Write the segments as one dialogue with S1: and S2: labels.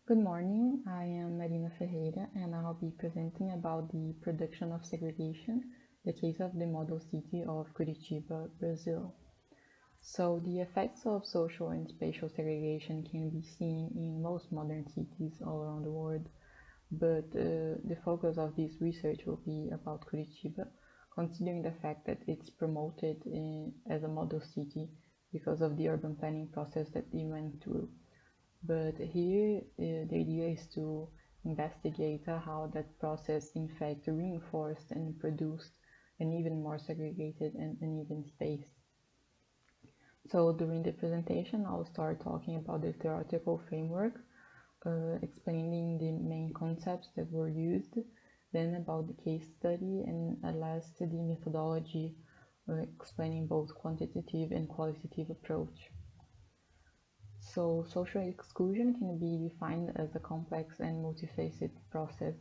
S1: Good morning, I am Ferreira and I'll be presenting about the production of segregation, the case of the model city of Curitiba, Brazil. So the effects of social and spatial segregation can be seen in most modern cities all around the world, but the focus of this research will be about Curitiba, considering the fact that it's promoted as a model city because of the urban planning process that we went through. But here, the idea is to investigate how that process in fact reinforced and produced an even more segregated and uneven space. So during the presentation, I'll start talking about the theoretical framework, explaining the main concepts that were used, then about the case study, and at last the methodology, explaining both quantitative and qualitative approach. So social exclusion can be defined as a complex and multifaceted process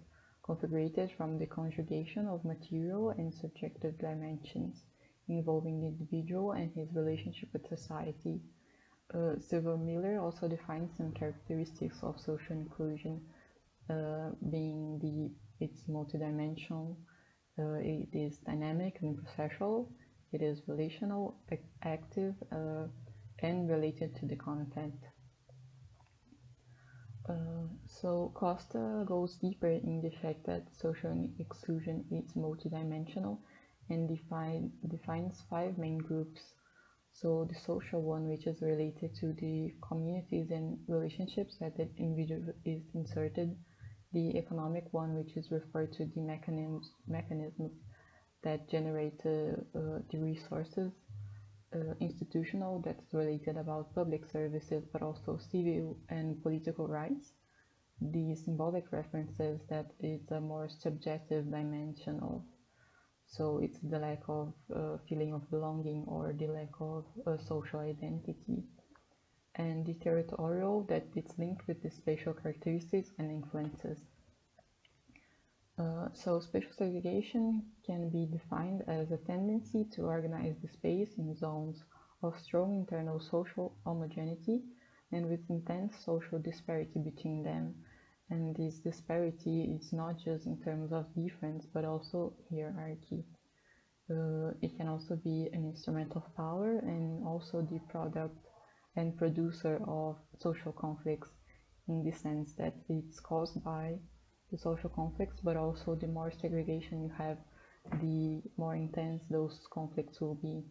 S1: configured from the conjugation of material and subjective dimensions involving the individual and his relationship with society. Silver Miller also defines some characteristics of social inclusion, being it's multidimensional, it is dynamic and processual, it is relational, active, and related to the content. So Costa goes deeper in the fact that social exclusion is multidimensional and defines five main groups. So the social one, which is related to the communities and relationships that the individual is inserted. The economic one, which is referred to the mechanisms that generate the resources. Institutional, that's related about public services, but also civil and political rights. The symbolic references, that it's a more subjective dimension of, so it's the lack of feeling of belonging or the lack of social identity. And the territorial, that it's linked with the spatial characteristics and influences. So spatial segregation can be defined as a tendency to organize the space in zones of strong internal social homogeneity and with intense social disparity between them. And this disparity is not just in terms of difference, but also hierarchy. It can also be an instrument of power and also the product and producer of social conflicts, in the sense that it's caused by the social conflicts, but also the more segregation you have, the more intense those conflicts will be.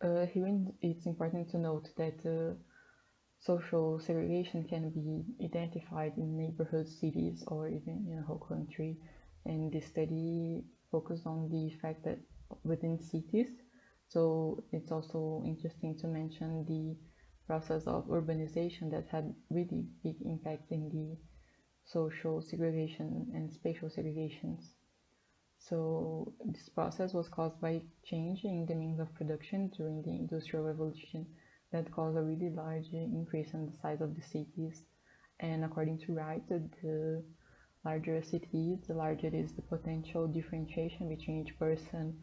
S1: Here it's important to note that social segregation can be identified in neighborhood cities or even in a whole country, and the study focused on the fact that within cities. So it's also interesting to mention the process of urbanization that had really big impact in the social segregation and spatial segregations. So this process was caused by change in the means of production during the Industrial Revolution that caused a really large increase in the size of the cities. And according to Wright, the larger a city is, the larger is the potential differentiation between each person,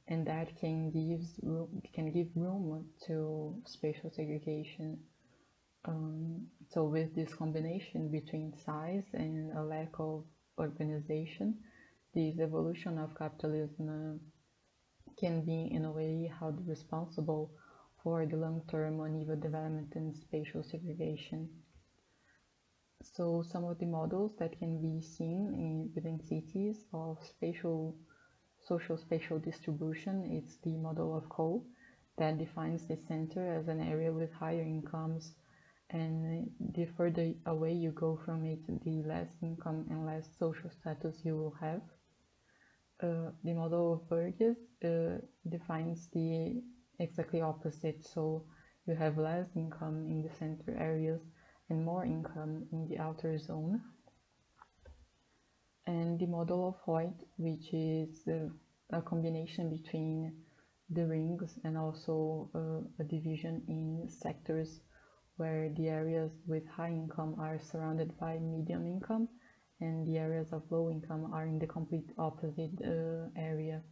S1: and that can give room to spatial segregation. So with this combination between size and a lack of organization, this evolution of capitalism can be in a way held responsible for the long-term uneven development and spatial segregation. So some of the models that can be seen within cities of social spatial distribution, it's the model of Cole that defines the center as an area with higher incomes, and the further away you go from it, the less income and less social status you will have. The model of Burgess defines the exactly opposite, so you have less income in the center areas and more income in the outer zone. And the model of Hoyt, which is a combination between the rings and also a division in sectors, where the areas with high income are surrounded by medium income and the areas of low income are in the complete opposite area.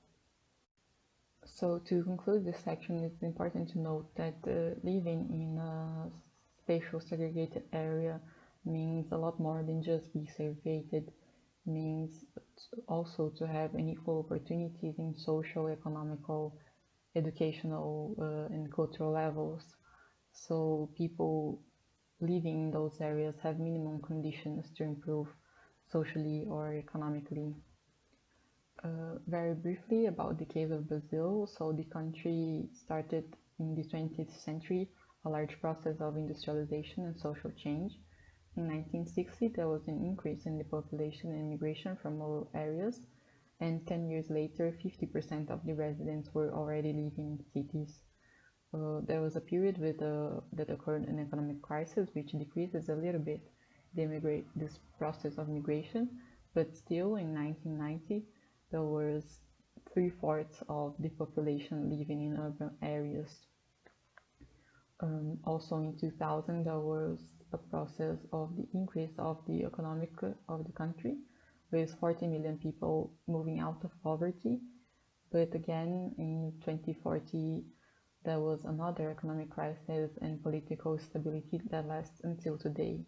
S1: So to conclude this section, it's important to note that living in a spatial segregated area means a lot more than just be segregated. Means also to have unequal opportunities in social, economical, educational, and cultural levels. So people living in those areas have minimum conditions to improve socially or economically. Very briefly about the case of Brazil. So the country started in the 20th century a large process of industrialization and social change. In 1960, there was an increase in the population and migration from rural areas, and 10 years later, 50% of the residents were already living in cities. There was a period that occurred an economic crisis, which decreases a little bit this process of migration, but still in 1990, there was three-fourths of the population living in urban areas. Also in 2000, there was a process of the increase of the economic of the country, with 40 million people moving out of poverty. But again, in 2040, there was another economic crisis and political instability that lasts until today.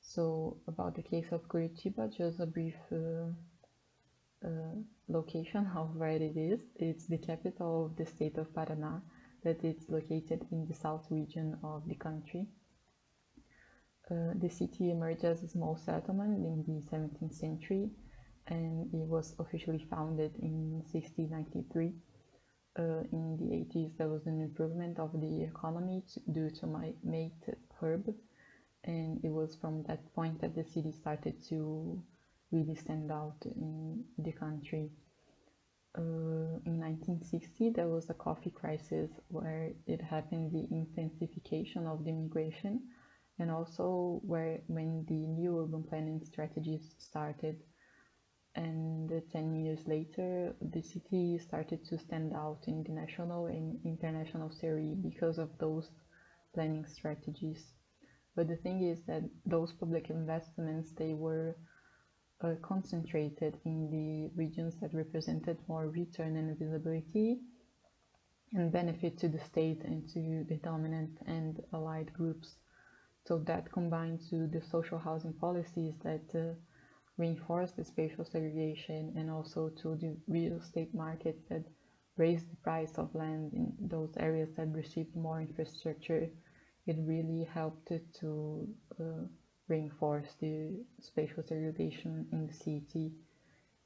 S1: So about the case of Curitiba, just a brief location of where it is. It's the capital of the state of Paraná, that it's located in the south region of the country. The city emerged as a small settlement in the 17th century, and it was officially founded in 1693. In the 80s, there was an improvement of the economy due to my mate herb, and it was from that point that the city started to really stand out in the country. In 1960, there was a coffee crisis where it happened the intensification of the migration, and also when the new urban planning strategies started. And 10 years later, the city started to stand out in the national and international series because of those planning strategies. But the thing is that those public investments, they were concentrated in the regions that represented more return and visibility and benefit to the state and to the dominant and allied groups. So that combined to the social housing policies that reinforce the spatial segregation, and also to the real estate market that raised the price of land in those areas that received more infrastructure. It really helped to reinforce the spatial segregation in the city.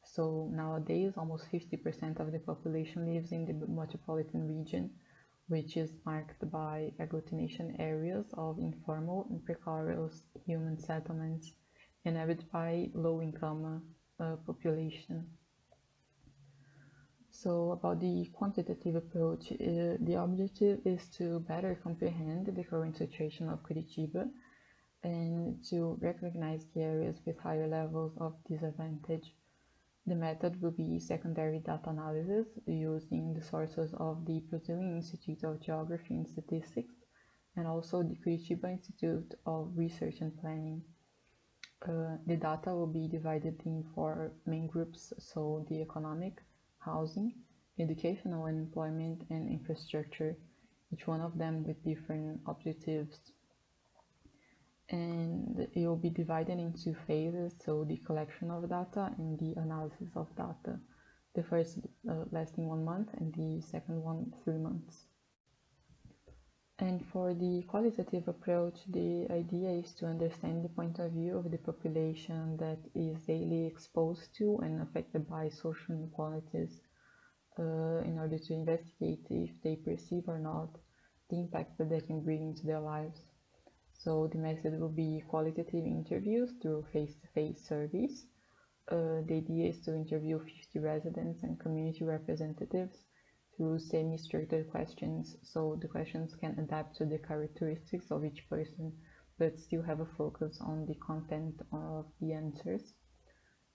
S1: So nowadays, almost 50% of the population lives in the metropolitan region, which is marked by agglutination areas of informal and precarious human settlements, inhabited by low-income population. So about the quantitative approach, the objective is to better comprehend the current situation of Curitiba and to recognize the areas with higher levels of disadvantage. The method will be secondary data analysis using the sources of the Brazilian Institute of Geography and Statistics and also the Curitiba Institute of Research and Planning. The data will be divided in four main groups, so the economic, housing, educational and employment, and infrastructure, each one of them with different objectives. And it will be divided into phases, so the collection of data and the analysis of data. The first lasting 1 month and the second one 3 months. And for the qualitative approach, the idea is to understand the point of view of the population that is daily exposed to and affected by social inequalities in order to investigate if they perceive or not the impact that they can bring into their lives. So the method will be qualitative interviews through face-to-face surveys. The idea is to interview 50 residents and community representatives through semi-structured questions, so the questions can adapt to the characteristics of each person, but still have a focus on the content of the answers.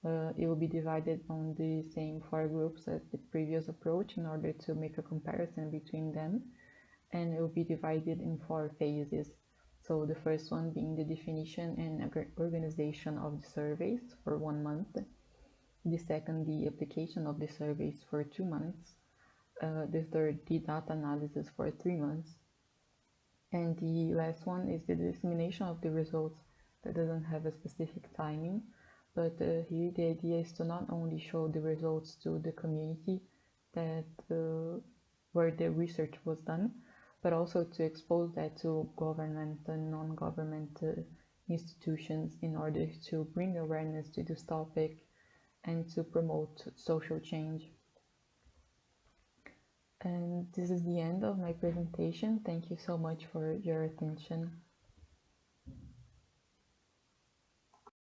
S1: It will be divided on the same four groups as the previous approach in order to make a comparison between them, and it will be divided in 4 phases. So the first one being the definition and organization of the surveys for 1 month. The second, the application of the surveys for 2 months. The third, the data analysis for 3 months. And the last one is the dissemination of the results that doesn't have a specific timing, but here the idea is to not only show the results to the community that where the research was done, but also to expose that to government and non-government institutions in order to bring awareness to this topic and to promote social change. And this is the end of my presentation. Thank you so much for your attention.